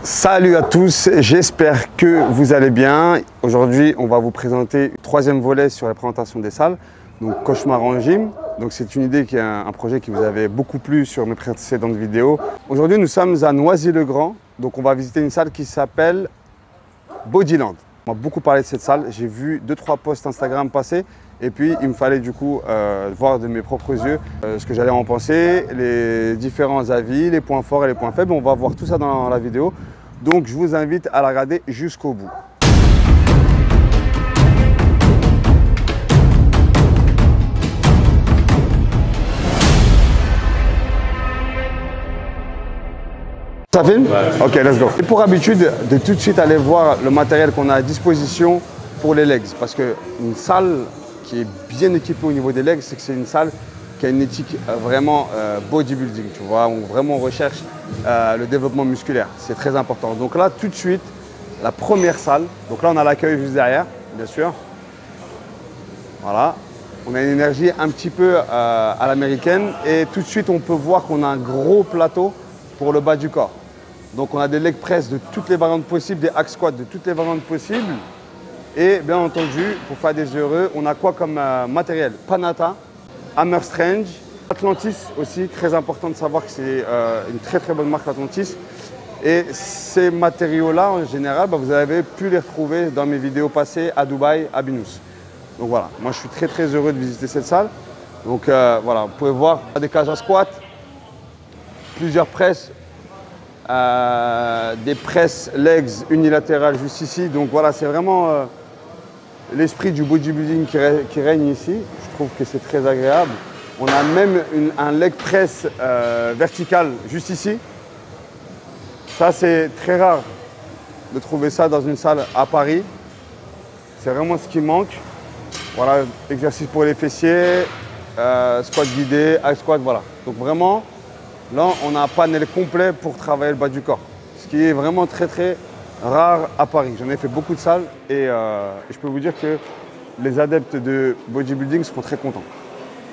Salut à tous, j'espère que vous allez bien. Aujourd'hui, on va vous présenter le troisième volet sur la présentation des salles. Donc, Cauchemar en gym. Donc, c'est une idée qui est un projet qui vous avait beaucoup plu sur mes précédentes vidéos. Aujourd'hui, nous sommes à Noisy-le-Grand. Donc, on va visiter une salle qui s'appelle Bodyland. On m'a beaucoup parlé de cette salle. J'ai vu 2-3 posts Instagram passer. Et puis, il me fallait du coup voir de mes propres yeux ce que j'allais en penser, les différents avis, les points forts et les points faibles. On va voir tout ça dans la vidéo. Donc, je vous invite à la regarder jusqu'au bout. Ça filme? Ouais. Ok, let's go. Et pour habitude de tout de suite aller voir le matériel qu'on a à disposition pour les legs. Parce qu'une salle qui est bien équipée au niveau des legs, c'est que c'est une salle qui a une éthique vraiment bodybuilding, tu vois, où vraiment on recherche le développement musculaire. C'est très important. Donc là, tout de suite, la première salle. Donc là, on a l'accueil juste derrière, bien sûr. Voilà. On a une énergie un petit peu à l'américaine. Et tout de suite, on peut voir qu'on a un gros plateau pour le bas du corps. Donc on a des leg press de toutes les variantes possibles, des hack squats de toutes les variantes possibles. Et bien entendu, pour faire des heureux, on a quoi comme matériel? Panata, Hammer Strange, Atlantis aussi, très important de savoir que c'est une très bonne marque Atlantis. Et ces matériaux-là, en général, vous avez pu les retrouver dans mes vidéos passées à Dubaï, à Binous. Donc voilà, moi je suis très heureux de visiter cette salle. Donc voilà, vous pouvez voir des cages à squat, plusieurs presses, des presses legs unilatérales juste ici. Donc voilà, c'est vraiment l'esprit du bodybuilding qui règne ici. Je trouve que c'est très agréable. On a même un leg press vertical juste ici. Ça, c'est très rare de trouver ça dans une salle à Paris. C'est vraiment ce qui manque. Voilà, exercice pour les fessiers, squat guidé, hack squat, voilà. Donc vraiment, là, on a un panel complet pour travailler le bas du corps. Ce qui est vraiment très rare à Paris. J'en ai fait beaucoup de salles et je peux vous dire que les adeptes de bodybuilding seront très contents.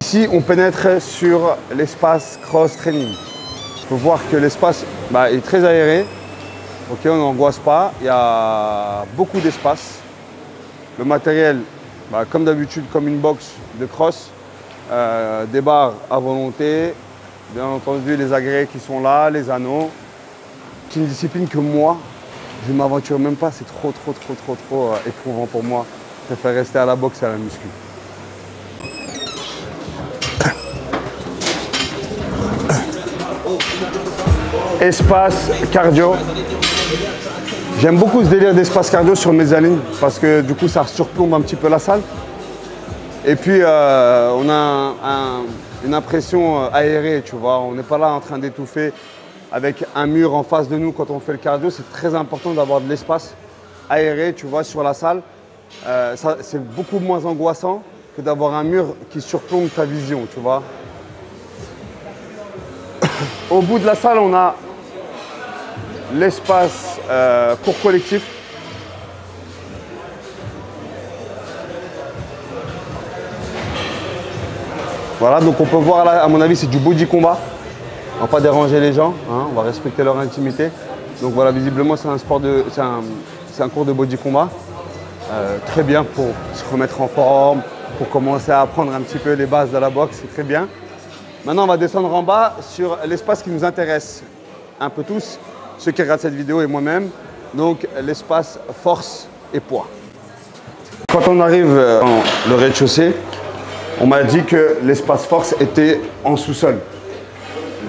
Ici, on pénètre sur l'espace cross-training. Il faut voir que l'espace est très aéré. Ok, on n'angoisse pas. Il y a beaucoup d'espace. Le matériel, comme d'habitude, comme une box de cross, des barres à volonté. Bien entendu, les agrès qui sont là, les anneaux. C'est une discipline que moi, je ne m'aventure même pas. C'est trop éprouvant pour moi. Je préfère rester à la boxe et à la muscu. Espace cardio. J'aime beaucoup ce délire d'espace cardio sur mezzanine parce que du coup, ça surplombe un petit peu la salle. Et puis, on a une impression aérée, tu vois. On n'est pas là en train d'étouffer avec un mur en face de nous quand on fait le cardio. C'est très important d'avoir de l'espace aéré, tu vois, sur la salle. C'est beaucoup moins angoissant que d'avoir un mur qui surplombe ta vision, tu vois. Au bout de la salle, on a l'espace cours collectif. Voilà, donc on peut voir là, à mon avis, c'est du body combat. On ne va pas déranger les gens, hein, on va respecter leur intimité. Donc voilà, visiblement, c'est un cours de body combat. Très bien pour se remettre en forme, pour commencer à apprendre un petit peu les bases de la boxe, c'est très bien. Maintenant, on va descendre en bas sur l'espace qui nous intéresse un peu tous, ceux qui regardent cette vidéo et moi-même. Donc, l'espace force et poids. Quand on arrive dans le rez-de-chaussée, on m'a dit que l'espace force était en sous-sol.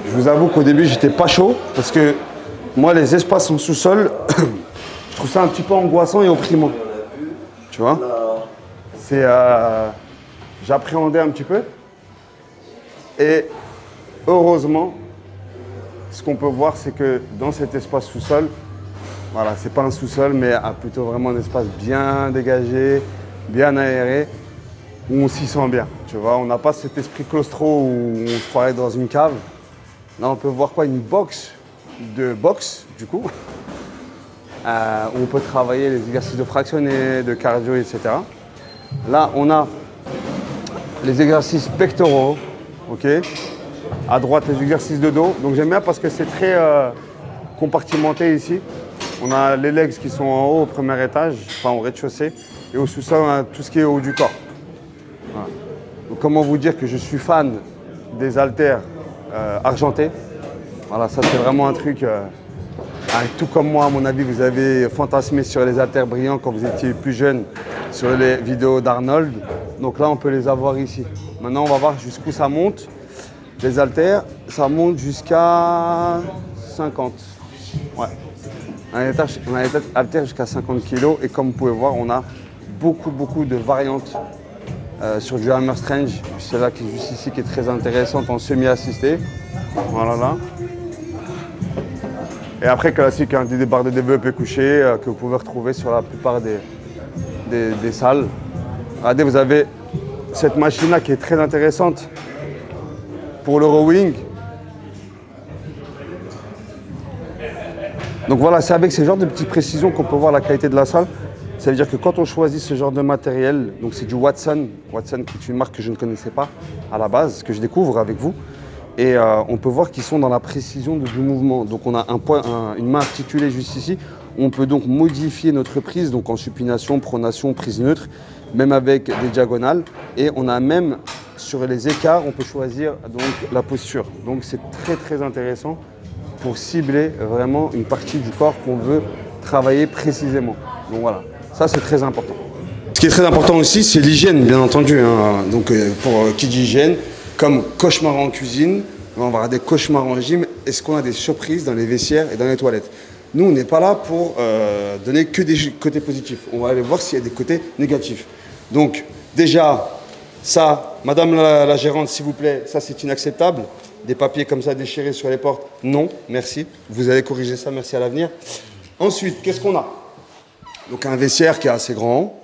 Je vous avoue qu'au début, j'étais pas chaud parce que moi, les espaces en sous-sol, je trouve ça un petit peu angoissant et opprimant. Tu vois? J'appréhendais un petit peu. Et heureusement, ce qu'on peut voir, c'est que dans cet espace sous-sol, voilà, c'est pas un sous-sol, mais plutôt vraiment un espace bien dégagé, bien aéré, où on s'y sent bien. Tu vois, on n'a pas cet esprit claustro où on se croirait dans une cave. Là, on peut voir quoi? Une box de boxe, du coup, où on peut travailler les exercices de fractionné, de cardio, etc. Là, on a les exercices pectoraux. Ok. À droite, les exercices de dos. Donc j'aime bien parce que c'est très compartimenté ici. On a les legs qui sont en haut au premier étage, enfin au rez-de-chaussée. Et au sous-sol, on a tout ce qui est au haut du corps. Voilà. Donc, comment vous dire que je suis fan des haltères argentés. Voilà, ça c'est vraiment un truc, tout comme moi à mon avis, vous avez fantasmé sur les haltères brillants quand vous étiez plus jeune sur les vidéos d'Arnold. Donc là on peut les avoir ici. Maintenant on va voir jusqu'où ça monte. Les haltères, ça monte jusqu'à 50. Ouais. On a des haltères jusqu'à 50 kg et comme vous pouvez voir, on a beaucoup de variantes sur du hammer strange. C'est là qui est juste ici qui est très intéressante en semi-assisté. Voilà là. Et après classique, hein, des barres de développé couché que vous pouvez retrouver sur la plupart des salles. Regardez, vous avez cette machine là qui est très intéressante pour le rowing. Donc voilà, c'est avec ce genre de petites précisions qu'on peut voir la qualité de la salle. Ça veut dire que quand on choisit ce genre de matériel, donc c'est du Watson. Watson qui est une marque que je ne connaissais pas à la base, que je découvre avec vous. Et on peut voir qu'ils sont dans la précision du mouvement. Donc on a une main articulée juste ici. On peut donc modifier notre prise, donc en supination, pronation, prise neutre, même avec des diagonales. Et on a même sur les écarts, on peut choisir donc la posture. Donc c'est très intéressant pour cibler vraiment une partie du corps qu'on veut travailler précisément. Donc voilà, ça c'est très important. Ce qui est très important aussi, c'est l'hygiène, bien entendu. Hein. Donc pour qui dit hygiène, comme cauchemar en cuisine, on va avoir des cauchemars en gym. Est-ce qu'on a des surprises dans les vestiaires et dans les toilettes? Nous, on n'est pas là pour donner que des côtés positifs. On va aller voir s'il y a des côtés négatifs. Donc déjà, ça, madame la gérante, s'il vous plaît, ça c'est inacceptable. Des papiers comme ça déchirés sur les portes, non, merci. Vous allez corriger ça, merci à l'avenir. Ensuite, qu'est-ce qu'on a? Donc un vestiaire qui est assez grand,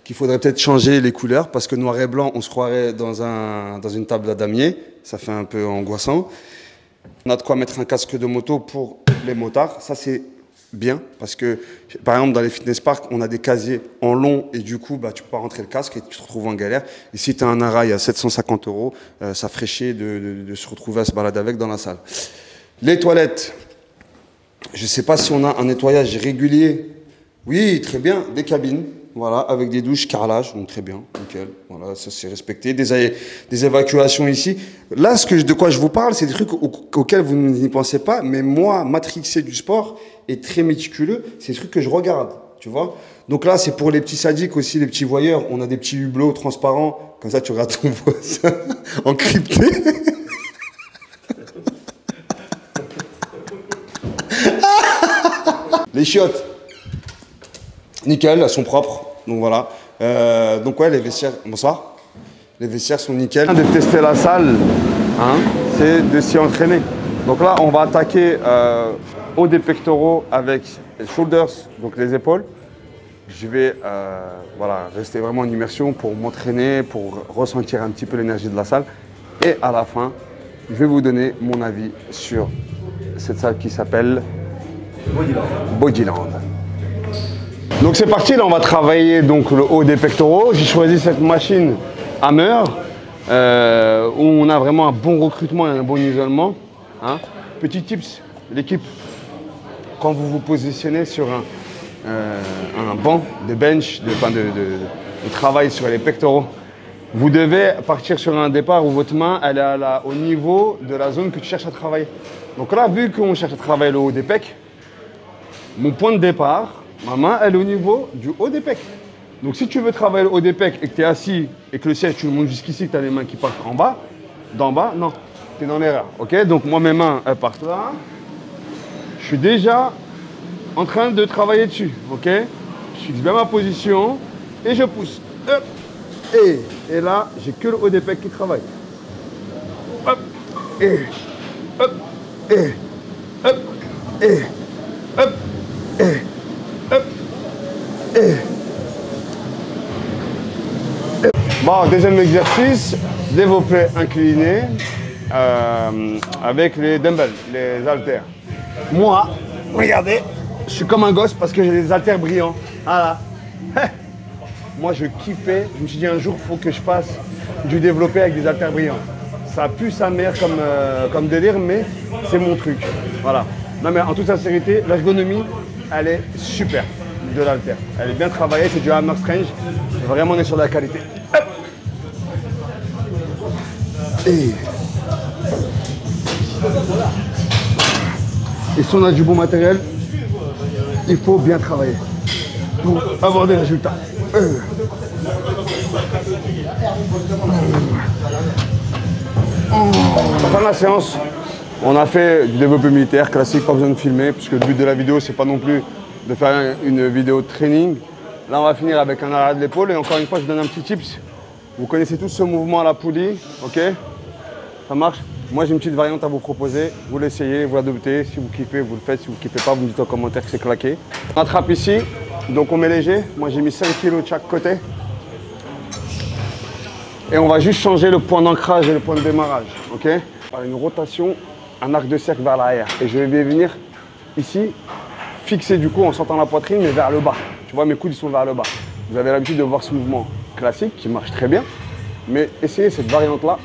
qu'il faudrait peut-être changer les couleurs, parce que noir et blanc, on se croirait dans une table à damier. Ça fait un peu angoissant. On a de quoi mettre un casque de moto pour les motards. Ça, c'est bien, parce que, par exemple, dans les fitness parks, on a des casiers en long, et du coup, tu peux pas rentrer le casque et tu te retrouves en galère. Et si tu as un rail à 750 €, ça ferait chier de se retrouver à se balader avec dans la salle. Les toilettes, je ne sais pas si on a un nettoyage régulier. Oui, très bien, des cabines. Voilà, avec des douches, carrelage, donc très bien, nickel. Voilà, ça c'est respecté. Des évacuations ici. Là, de quoi je vous parle, c'est des trucs auxquels vous n'y pensez pas, mais moi, matrixé du sport et très méticuleux, c'est des trucs que je regarde, tu vois. Donc là, c'est pour les petits sadiques aussi, les petits voyeurs. On a des petits hublots transparents, comme ça tu regardes ton voisin encrypté. Les chiottes. Nickel, elles sont propres, donc voilà. Donc ouais, les vestiaires, bonsoir. Les vestiaires sont nickel. De tester la salle, hein, c'est de s'y entraîner. Donc là, on va attaquer haut des pectoraux avec les shoulders, donc les épaules. Je vais voilà, rester vraiment en immersion pour m'entraîner, pour ressentir un petit peu l'énergie de la salle. Et à la fin, je vais vous donner mon avis sur cette salle qui s'appelle Bodyland. Donc c'est parti, là on va travailler donc le haut des pectoraux. J'ai choisi cette machine Hammer où on a vraiment un bon recrutement et un bon isolement. Hein. Petit tips, l'équipe, quand vous vous positionnez sur un banc de bench, de travail sur les pectoraux, vous devez partir sur un départ où votre main elle est au niveau de la zone que tu cherches à travailler. Donc là, vu qu'on cherche à travailler le haut des pecs, mon point de départ, ma main, elle est au niveau du haut des pecs. Donc si tu veux travailler le haut des pecs et que tu es assis et que le siège, tu le montes jusqu'ici, que tu as les mains qui partent en bas, d'en bas, non, tu es dans l'erreur. Ok, donc moi, mes mains, elles partent là. Je suis déjà en train de travailler dessus. Ok, je fixe bien ma position et je pousse. Hop, et là, j'ai que le haut des pecs qui travaille. Hop, et hop, et hop, et hop, et hop, et. Bon, deuxième exercice, développé incliné avec les dumbbells, les haltères. Moi, regardez, je suis comme un gosse parce que j'ai des haltères brillants. Voilà. Moi, je kiffais. Je me suis dit un jour, il faut que je fasse du développé avec des haltères brillants. Ça pue sa mère comme délire, mais c'est mon truc. Voilà. Non mais en toute sincérité, l'ergonomie, elle est super de l'haltère. Elle est bien travaillée, c'est du hammer strange. Vraiment, on est sur de la qualité. Hop. Et si on a du bon matériel, il faut bien travailler pour avoir des résultats. Pendant la séance, on a fait du développé militaire classique, pas besoin de filmer, puisque le but de la vidéo, c'est pas non plus de faire une vidéo de training. Là, on va finir avec un arrêt de l'épaule. Et encore une fois, je vous donne un petit tips. Vous connaissez tous ce mouvement à la poulie, ok? Ça marche? Moi, j'ai une petite variante à vous proposer. Vous l'essayez, vous l'adoptez. Si vous kiffez, vous le faites. Si vous ne kiffez pas, vous me dites en commentaire que c'est claqué. On attrape ici, donc on met léger. Moi, j'ai mis 5 kg de chaque côté. Et on va juste changer le point d'ancrage et le point de démarrage, ok? Par une rotation, un arc de cercle vers l'arrière. Et je vais venir ici, fixer du coup en sortant la poitrine, mais vers le bas. Tu vois, mes coudes, ils sont vers le bas. Vous avez l'habitude de voir ce mouvement classique qui marche très bien. Mais essayez cette variante-là,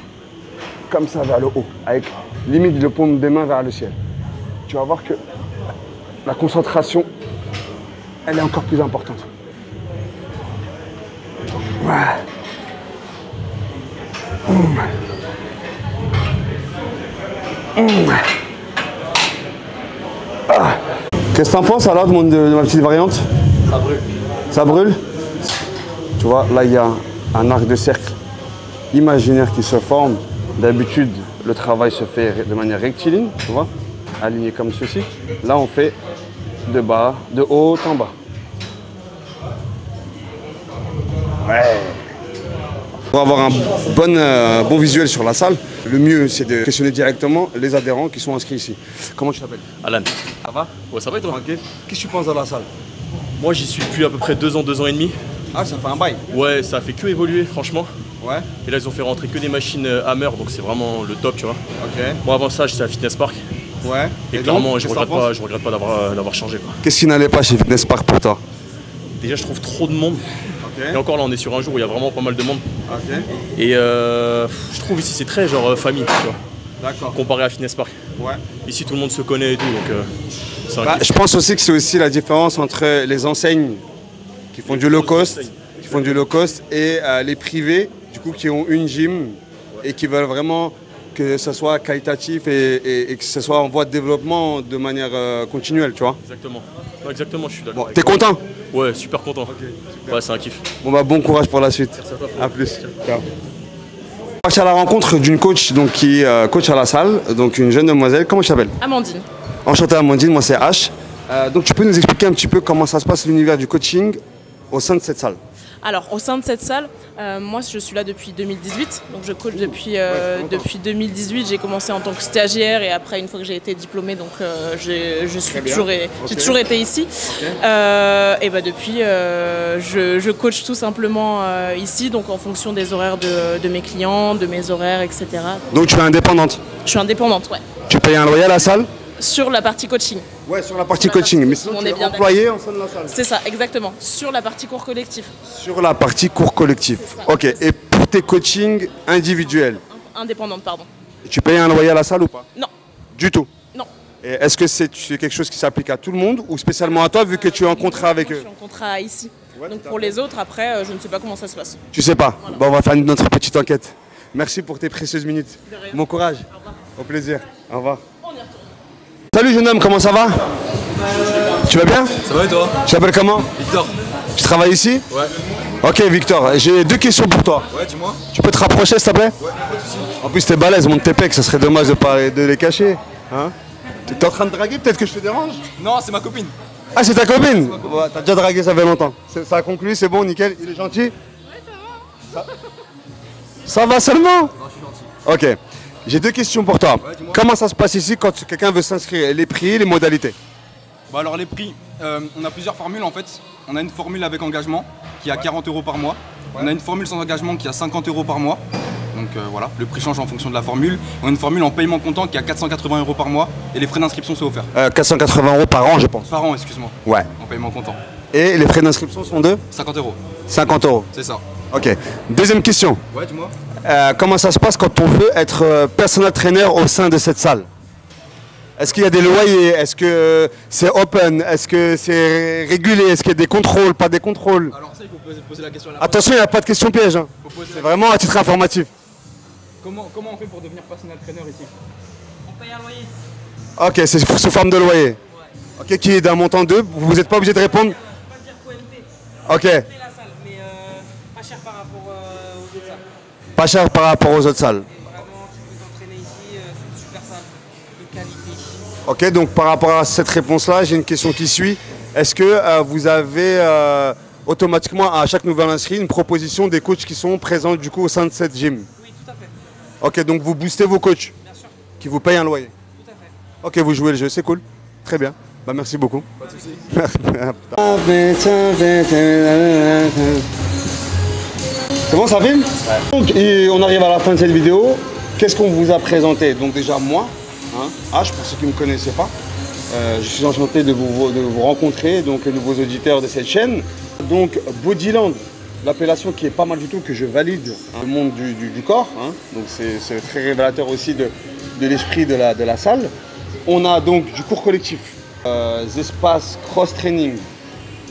comme ça vers le haut, avec limite le paume des mains vers le ciel. Tu vas voir que la concentration, elle est encore plus importante. Ouais. Qu'est-ce que t'en penses alors de ma petite variante? Ça brûle. Ça brûle? Tu vois, là il y a un arc de cercle imaginaire qui se forme. D'habitude, le travail se fait de manière rectiligne, tu vois, aligné comme ceci. Là, on fait de bas, de haut en bas. Ouais. Pour avoir un bon visuel sur la salle, le mieux, c'est de questionner directement les adhérents qui sont inscrits ici. Comment tu t'appelles? Alan. Ça va? Ouais, ça va et toi? Qu'est-ce que tu penses de la salle? Moi, j'y suis depuis à peu près 2 ans, 2 ans et demi. Ah, ça fait un bail. Ouais, ça a fait que évoluer, franchement. Ouais. Et là, ils ont fait rentrer que des machines Hammer, donc c'est vraiment le top, tu vois. Ok. Moi, avant ça, j'étais à Fitness Park. Ouais. Et clairement, je regrette pas d'avoir changé, quoi. Qu'est-ce qui n'allait pas chez Fitness Park pour toi? Déjà, je trouve trop de monde. Okay. Et encore là, on est sur un jour où il y a vraiment pas mal de monde. Okay. Et je trouve ici, c'est très genre famille, tu vois. D'accord. Comparé à Fitness Park. Ouais. Ici, tout le monde se connaît et tout, donc c'est un kiff. Je pense aussi que c'est aussi la différence entre les enseignes qui font du low cost, et les privés, du coup, qui ont une gym et qui veulent vraiment que ce soit qualitatif et que ce soit en voie de développement de manière continuelle, tu vois. Exactement. Ouais, exactement, je suis d'accord. Bon, t'es content? Ouais, super content. Okay, super. Ouais, c'est un kiff. Bon bah bon courage pour la suite. Merci à toi. À plus. Ciao. Je suis à la rencontre d'une coach donc, qui est coach à la salle, donc une jeune demoiselle. Comment tu t'appelles? Amandine. Enchantée Amandine, moi c'est H. Donc tu peux nous expliquer un petit peu comment ça se passe l'univers du coaching au sein de cette salle? Alors, au sein de cette salle, moi je suis là depuis 2018, donc je coach depuis 2018. J'ai commencé en tant que stagiaire et après, une fois que j'ai été diplômée, donc j'ai toujours été ici. Okay. Et bah, depuis, je coach tout simplement ici, donc en fonction des horaires de mes clients, de mes horaires, etc. Donc tu es indépendante? Je suis indépendante, ouais. Tu payes un loyer à la salle? Sur la partie coaching. Ouais, sur la partie coaching. Mais sinon, tu es employé en sein de la salle. C'est ça, exactement. Sur la partie cours collectif. Sur la partie cours collectif. Ok. Et pour tes coachings individuels? Indépendante, pardon. Et tu payes un loyer à la salle ou pas? Non. Du tout? Non. Est-ce que c'est quelque chose qui s'applique à tout le monde ou spécialement à toi vu que tu es en contrat avec eux? Je suis en contrat ici. Ouais, donc pour les autres, après, je ne sais pas comment ça se passe. Tu sais pas? Voilà. Bon, on va faire notre petite enquête. Merci pour tes précieuses minutes. Bon courage. Au revoir. Au plaisir. Au revoir. Salut jeune homme, comment ça va? Tu vas bien? Ça va et toi? Tu t'appelles comment? Victor. Tu travailles ici? Ouais. Ok Victor, j'ai 2 questions pour toi. Ouais, dis-moi. Tu peux te rapprocher s'il te plaît? Ouais, pas de soucis. En plus t'es balèze, monte tes pecs, ça serait dommage de les cacher. Hein? T'es en train de draguer, peut-être que je te dérange? Non, c'est ma copine. Ah c'est ta copine? Ouais, t'as déjà dragué, ça fait longtemps. Ça a conclu, c'est bon, nickel, il est gentil? Ouais, ça va. Ça va seulement? Non, je suis gentil. Ok. J'ai 2 questions pour toi. Ouais, comment ça se passe ici quand quelqu'un veut s'inscrire? Les prix, les modalités? Bah alors les prix, on a plusieurs formules en fait. On a une formule avec engagement qui est à 40 € par mois. Ouais. On a une formule sans engagement qui est à 50 € par mois. Donc voilà, le prix change en fonction de la formule. On a une formule en paiement comptant qui est à 480 € par mois et les frais d'inscription sont offerts. 480 € par an je pense. Par an, excuse-moi. Ouais. En paiement comptant. Et les frais d'inscription sont de 50 €. 50 €. C'est ça. Ok. Deuxième question. Ouais, dis-moi. Comment ça se passe quand on veut être personal trainer au sein de cette salle? Est-ce qu'il y a des loyers? Est-ce que c'est open? Est-ce que c'est régulé? Est-ce qu'il y a des contrôles, pas des contrôles? Alors ça, il faut poser la question à la Attention, il n'y a pas de question piège. Hein. C'est vraiment à titre informatif. Comment on fait pour devenir personal trainer ici? On paye un loyer. Ok, c'est sous forme de loyer. Ouais. Ok, qui est d'un montant 2, vous n'êtes pas obligé de répondre. Je peux pas dire QMT. Ok, C'est la salle, mais pas cher par rapport aux autres salles. pas cher par rapport aux autres salles. Et vraiment, tu peux t'entraîner ici, c'est une super salle de qualité. Ok, donc par rapport à cette réponse-là, j'ai une question qui suit. Est-ce que vous avez automatiquement à chaque nouvel inscrit une proposition des coachs qui sont présents du coup au sein de cette gym? Oui, tout à fait. Ok, donc vous boostez vos coachs Bien sûr, qui vous payent un loyer. tout à fait. Ok, vous jouez le jeu, c'est cool. Très bien. Bah, merci beaucoup. Pas de soucis. C'est bon, ça filme? Donc, et on arrive à la fin de cette vidéo. Qu'est-ce qu'on vous a présenté? Donc déjà moi, hein, H, pour ceux qui ne me connaissaient pas, je suis enchanté de vous rencontrer, donc les nouveaux auditeurs de cette chaîne. Donc Bodyland, l'appellation qui est pas mal du tout, que je valide, hein, le monde du corps, hein, donc c'est très révélateur aussi de l'esprit de la salle. On a donc du cours collectif, des espaces cross-training,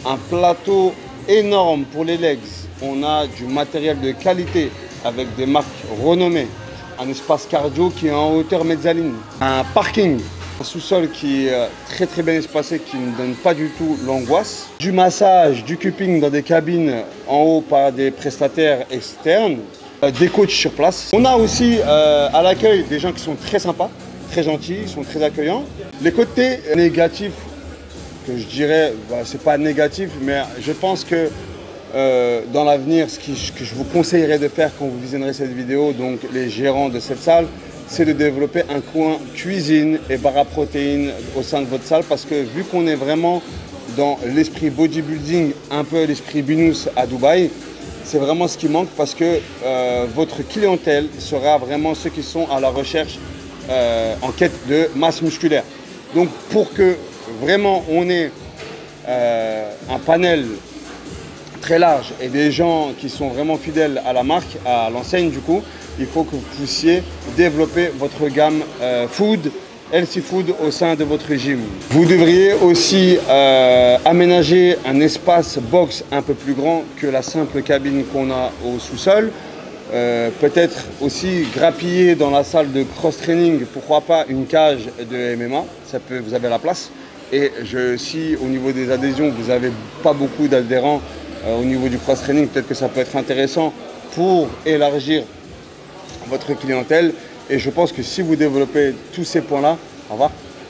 un plateau énorme pour les legs, on a du matériel de qualité avec des marques renommées, un espace cardio qui est en hauteur mezzanine, un parking, un sous-sol qui est très très bien espacé, qui ne donne pas du tout l'angoisse, du massage, du cupping dans des cabines en haut par des prestataires externes, des coachs sur place. On a aussi à l'accueil des gens qui sont très sympas, très gentils, ils sont très accueillants. Les côtés négatifs, que je dirais, c'est pas négatif, mais je pense que dans l'avenir, ce que je vous conseillerais de faire quand vous visionnerez cette vidéo, donc les gérants de cette salle, c'est de développer un coin cuisine et bar à protéines au sein de votre salle, parce que vu qu'on est vraiment dans l'esprit bodybuilding, un peu l'esprit binous à Dubaï, c'est vraiment ce qui manque, parce que votre clientèle sera vraiment ceux qui sont à la recherche en quête de masse musculaire. Donc pour que vraiment on ait un panel très large et des gens qui sont vraiment fidèles à la marque, à l'enseigne du coup, il faut que vous puissiez développer votre gamme food, healthy food au sein de votre gym. Vous devriez aussi aménager un espace box un peu plus grand que la simple cabine qu'on a au sous-sol. Peut-être aussi grappiller dans la salle de cross-training, pourquoi pas une cage de MMA, vous avez la place. Et si au niveau des adhésions, vous n'avez pas beaucoup d'adhérents au niveau du cross-training, peut-être que ça peut être intéressant pour élargir votre clientèle. Et je pense que si vous développez tous ces points-là,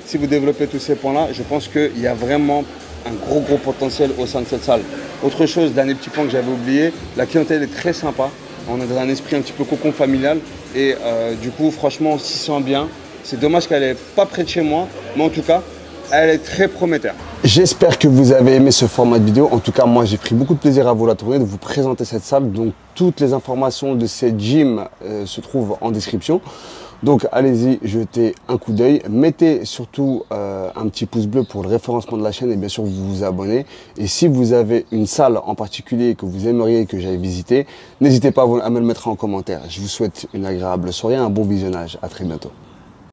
si vous développez tous ces points-là, je pense qu'il y a vraiment un gros potentiel au sein de cette salle. Autre chose, dernier petit point que j'avais oublié, la clientèle est très sympa. On est dans un esprit un petit peu cocon familial et du coup, franchement, on s'y sent bien. C'est dommage qu'elle n'est pas près de chez moi, mais en tout cas, elle est très prometteur. J'espère que vous avez aimé ce format de vidéo. En tout cas, moi, j'ai pris beaucoup de plaisir à vous la tourner, de vous présenter cette salle. Donc, toutes les informations de cette gym se trouvent en description. Donc, allez-y, jetez un coup d'œil. Mettez surtout un petit pouce bleu pour le référencement de la chaîne et bien sûr, vous vous abonnez. Et si vous avez une salle en particulier que vous aimeriez que j'aille visiter, n'hésitez pas à me le mettre en commentaire. Je vous souhaite une agréable soirée, un bon visionnage. À très bientôt.